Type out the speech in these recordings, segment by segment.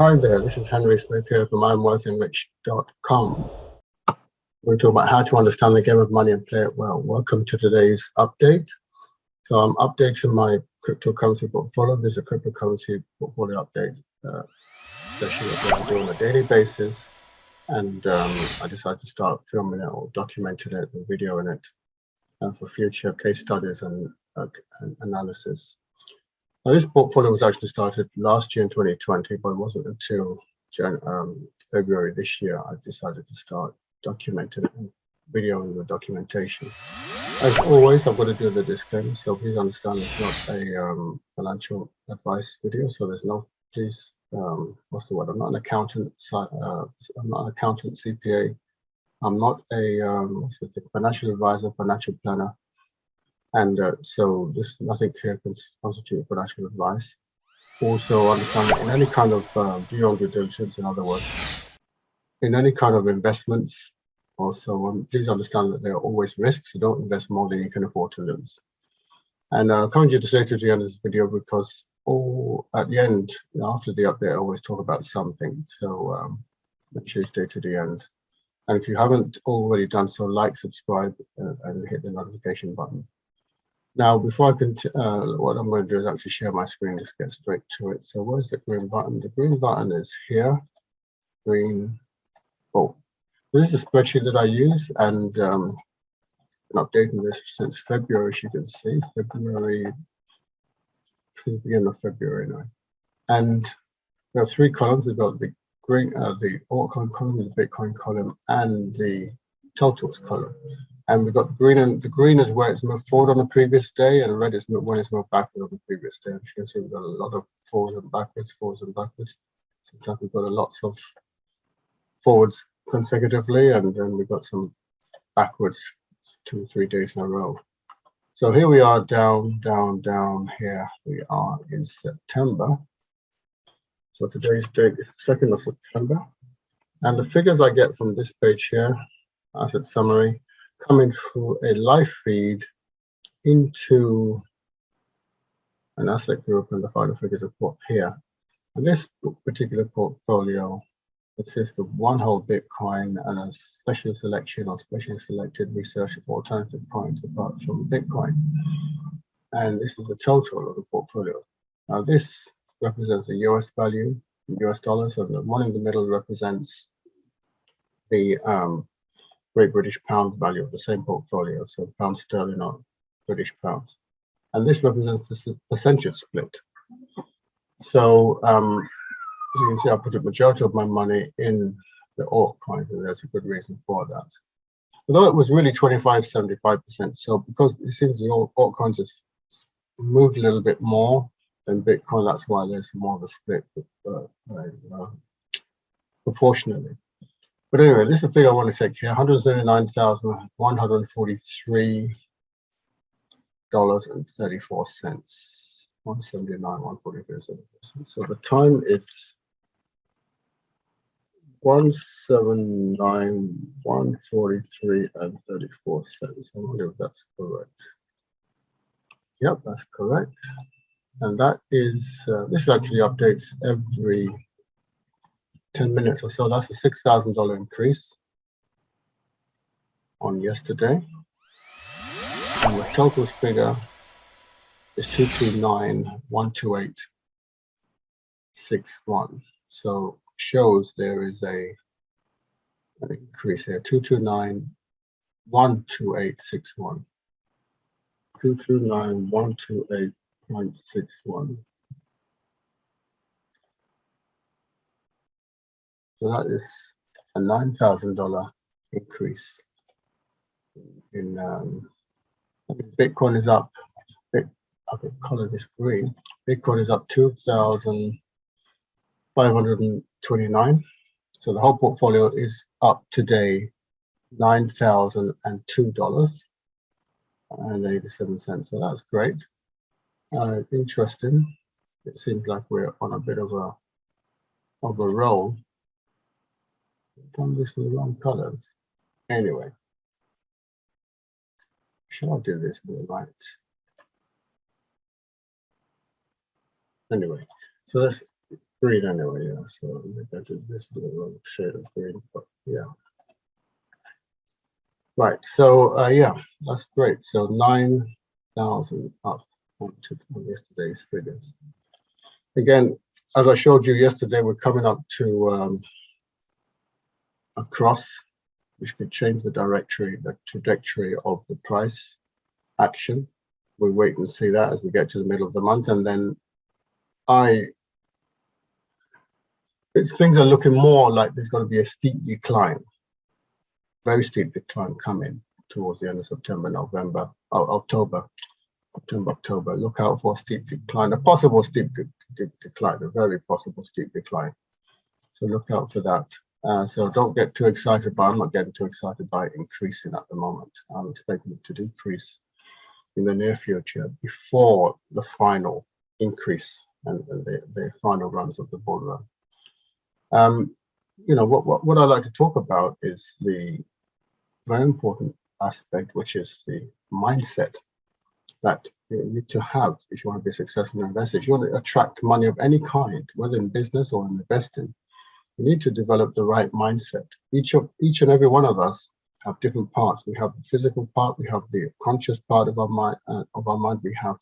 Hi there, this is Henry Smith here from IamWealthyandRich.com. We're talking about how to understand the game of money and play it well. Welcome to today's update. So I'm updating my cryptocurrency portfolio. This is a cryptocurrency portfolio update session that I do on a daily basis. And I decided to start filming it or documenting it and videoing it for future case studies and analysis. Now, this portfolio was actually started last year in 2020, but it wasn't until February this year I decided to start documenting it and videoing the documentation. As always, I'm going to do the disclaimer, so please understand it's not a financial advice video. So there's no, please, what's the word? I'm not an accountant. I'm not an accountant, CPA. I'm not a financial advisor, financial planner. And so this nothing here can constitute financial advice. Also understand that in any kind of do your own due diligence, in other words, in any kind of investments, also please understand that there are always risks. So don't invest more than you can afford to lose. And coming to the end of this video, because at the end, after the update, I always talk about something. So make sure you stay to the end. And if you haven't already done so, like, subscribe, and hit the notification button. Now, before I continue, what I'm going to do is actually share my screen, just get straight to it. So where's the green button? The green button is here, green, oh. This is a spreadsheet that I use, and I'm updating this since February, as you can see, February, since the beginning of February now. And there are three columns. We've got the green, the altcoin column, the Bitcoin column, and the totals column. And we've got the green, and the green is where it's moved forward on the previous day, and red is when it's moved backward on the previous day. As you can see, we've got a lot of forwards and backwards. Sometimes we've got lots of forwards consecutively, and then we've got some backwards 2 or 3 days in a row. So here we are, down here. We are in September. So today's date is 2nd of September. And the figures I get from this page here, asset summary, coming through a live feed into an asset group, and the final figures are put here. And this particular portfolio consists of one whole Bitcoin and a special selection or specially selected research of alternative coins apart from Bitcoin. And this is the total of the portfolio. Now this represents the US value in US dollars, and the one in the middle represents the Great British Pound value of the same portfolio, so pound sterling or British pounds. And this represents the percentage split. So as you can see, I put the majority of my money in the altcoins, and there's a good reason for that. Although it was really 25-75%, so because it seems the altcoins have moved a little bit more than Bitcoin, that's why there's more of a split proportionally. But anyway, this is the figure I want to take here, $179,143.34. 179,143.34. So the time is 179,143.34. I wonder if that's correct. Yep, that's correct. And that is this actually updates every 10 minutes or so. That's a $6,000 increase on yesterday. And the total figure is 229,128.61. So shows there is an increase here. 229,128.61. 229,128.61. So that is a $9,000 increase in Bitcoin is up. I could color this green. Bitcoin is up 2,529. So the whole portfolio is up today $9,002.87. So that's great. Interesting. It seems like we're on a bit of a roll. I've done this in the wrong colors. Anyway, shall I do this with the right? Anyway, so green anyway, yeah. So this is a little shade of green, but yeah. Right, so yeah, that's great. So 9,000 up on yesterday's figures. Again, as I showed you yesterday, we're coming up to a cross, which could change the trajectory of the price action. We wait and see that as we get to the middle of the month, and then things are looking more like there's going to be a steep decline, very steep decline coming towards the end of September, November, October. Look out for a steep decline, a possible steep decline, a very possible steep decline. So look out for that. So don't get too excited I'm not getting too excited by increasing at the moment. I'm expecting it to decrease in the near future before the final increase and the final runs of the bull run. You know, what I like to talk about is the very important aspect, which is the mindset that you need to have if you want to be a successful investor. If you want to attract money of any kind, whether in business or in investing, you need to develop the right mindset. Each and every one of us have different parts. We have the physical part, we have the conscious part of our mind, we have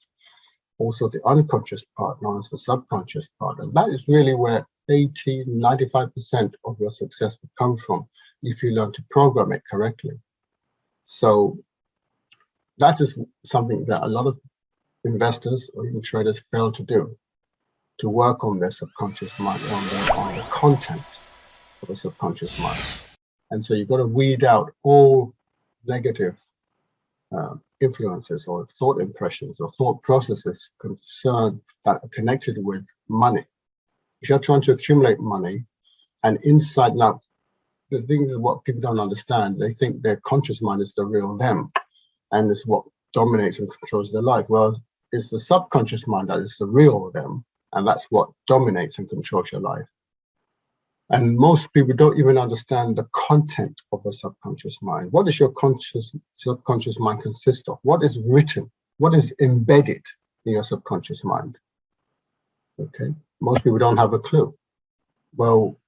also the unconscious part, known as the subconscious part. And that is really where 95% of your success will come from if you learn to program it correctly. So that is something that a lot of investors or even traders fail to do, to work on their subconscious mind, on the content of the subconscious mind. And so you've got to weed out all negative influences or thought impressions or thought processes that are connected with money. If you're trying to accumulate money, and inside now, the things is what people don't understand. They think their conscious mind is the real them, and it's what dominates and controls their life. Well, it's the subconscious mind that is the real them, and that's what dominates and controls your life. And most people don't even understand the content of the subconscious mind. What does your subconscious mind consist of? What is written? What is embedded in your subconscious mind? Okay, most people don't have a clue. Well,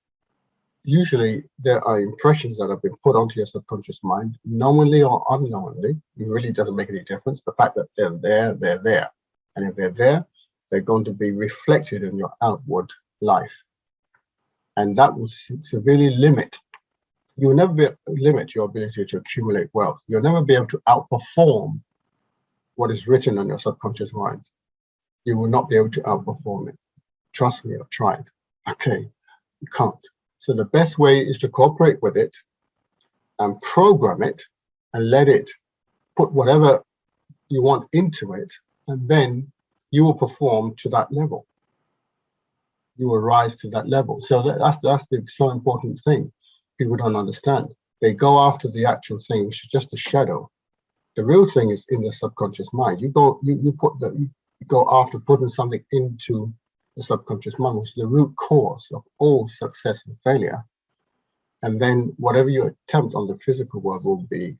usually there are impressions that have been put onto your subconscious mind, knowingly or unknowingly. It really doesn't make any difference. The fact that they're there, they're there. And if they're there, they're going to be reflected in your outward life. And that will severely limit. You'll never limit your ability to accumulate wealth. You'll never be able to outperform what is written on your subconscious mind. You will not be able to outperform it. Trust me, I've tried. Okay, you can't. So the best way is to cooperate with it and program it and let it put whatever you want into it, and then you will perform to that level. You will rise to that level. So that's the so important thing. People don't understand. They go after the actual thing, which is just a shadow. The real thing is in the subconscious mind. You go after putting something into the subconscious mind, which is the root cause of all success and failure. And then whatever you attempt on the physical world will be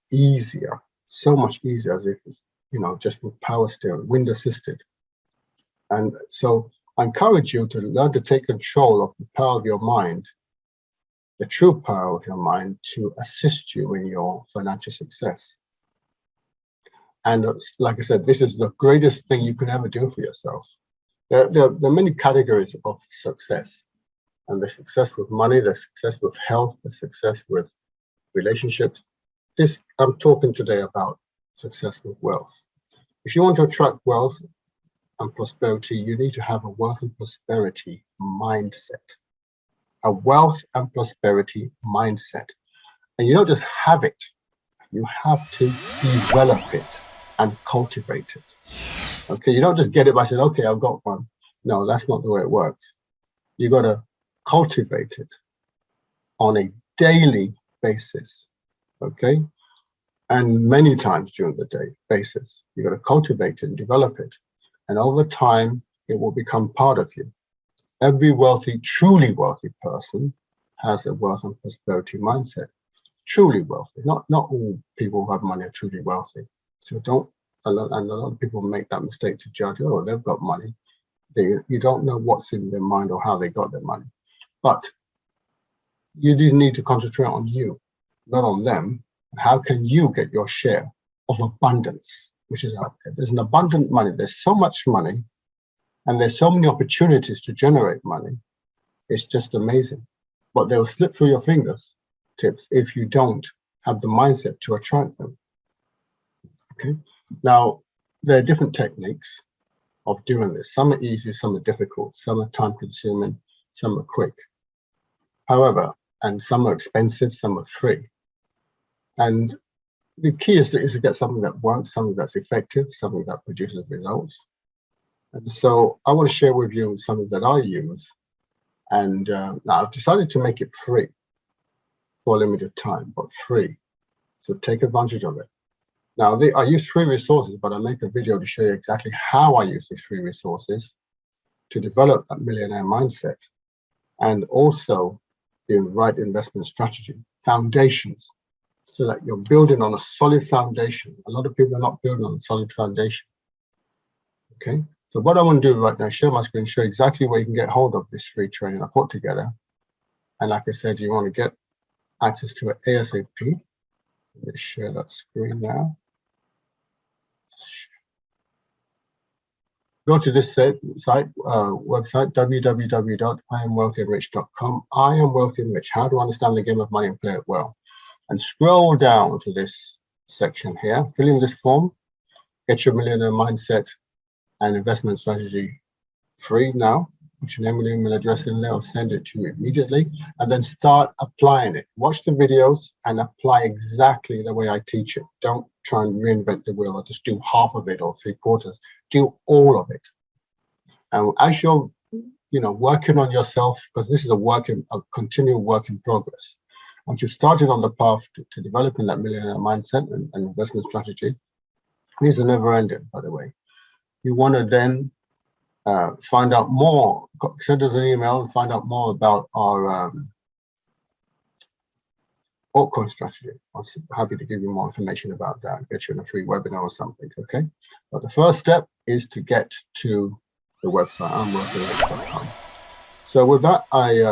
easier, so much easier, as if it's, just with power steering, wind assisted. And so I encourage you to learn to take control of the power of your mind, the true power of your mind, to assist you in your financial success. And like I said, this is the greatest thing you can ever do for yourself. There are many categories of success, and the success with money, the success with health, the success with relationships. I'm talking today about success with wealth. If you want to attract wealth and prosperity, you need to have a wealth and prosperity mindset. A wealth and prosperity mindset. And you don't just have it, you have to develop it and cultivate it. Okay, you don't just get it by saying, okay, I've got one. No, that's not the way it works. You got to cultivate it on a daily basis, okay? And many times during the day basis. You got to cultivate it and develop it. And over time, it will become part of you. Every wealthy, truly wealthy person has a wealth and prosperity mindset. Truly wealthy. Not all people who have money are truly wealthy. So and a lot of people make that mistake to judge, oh, they've got money. You don't know what's in their mind or how they got their money. But you do need to concentrate on you, not on them. How can you get your share of abundance, which is out there? There's an abundant money. There's so much money, and there's so many opportunities to generate money. It's just amazing. But they'll slip through your fingers, tips, if you don't have the mindset to attract them. Okay. Now, there are different techniques of doing this. Some are easy, some are difficult, some are time consuming, some are quick. However, and some are expensive, some are free. And the key is to get something that works, something that's effective, something that produces results. And so I want to share with you something that I use. And now I've decided to make it free for a limited time, but free. So take advantage of it. Now, I use free resources, but I make a video to show you exactly how I use these free resources to develop that millionaire mindset, and also the right investment strategy, foundations, so that you're building on a solid foundation. A lot of people are not building on a solid foundation. Okay, so what I want to do right now is share my screen, show exactly where you can get hold of this free training I put together. And like I said, you want to get access to it ASAP. Let me share that screen now. Go to this website, www.IamWealthyandRich.com. I am wealthy and rich. How to understand the game of money and play it well. And scroll down to this section here. Fill in this form. Get your millionaire mindset and investment strategy free now. Put your name and email address in there. I'll send it to you immediately. And then start applying it. Watch the videos and apply exactly the way I teach it. Don't try and reinvent the wheel or just do half of it or 3/4. Do all of it. And as you're, working on yourself, because this is a continual work in progress. Once you've started on the path to developing that millionaire mindset and investment strategy, these are never ending, by the way. You want to then find out more, send us an email and find out more about our altcoin strategy. I'm happy to give you more information about that, get you in a free webinar or something, okay? But the first step is to get to the website, IamWealthyandRich.com. So with that, I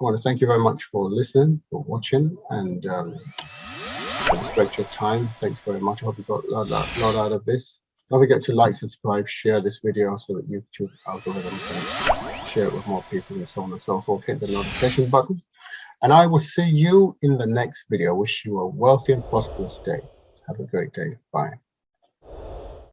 want to thank you very much for listening, for watching, and I respect your time. Thanks very much. I hope you got a lot out of this. Don't forget to like, subscribe, share this video so that YouTube algorithm can share it with more people and so on and so forth. Hit the notification button. And I will see you in the next video. Wish you a wealthy and prosperous day. Have a great day. Bye.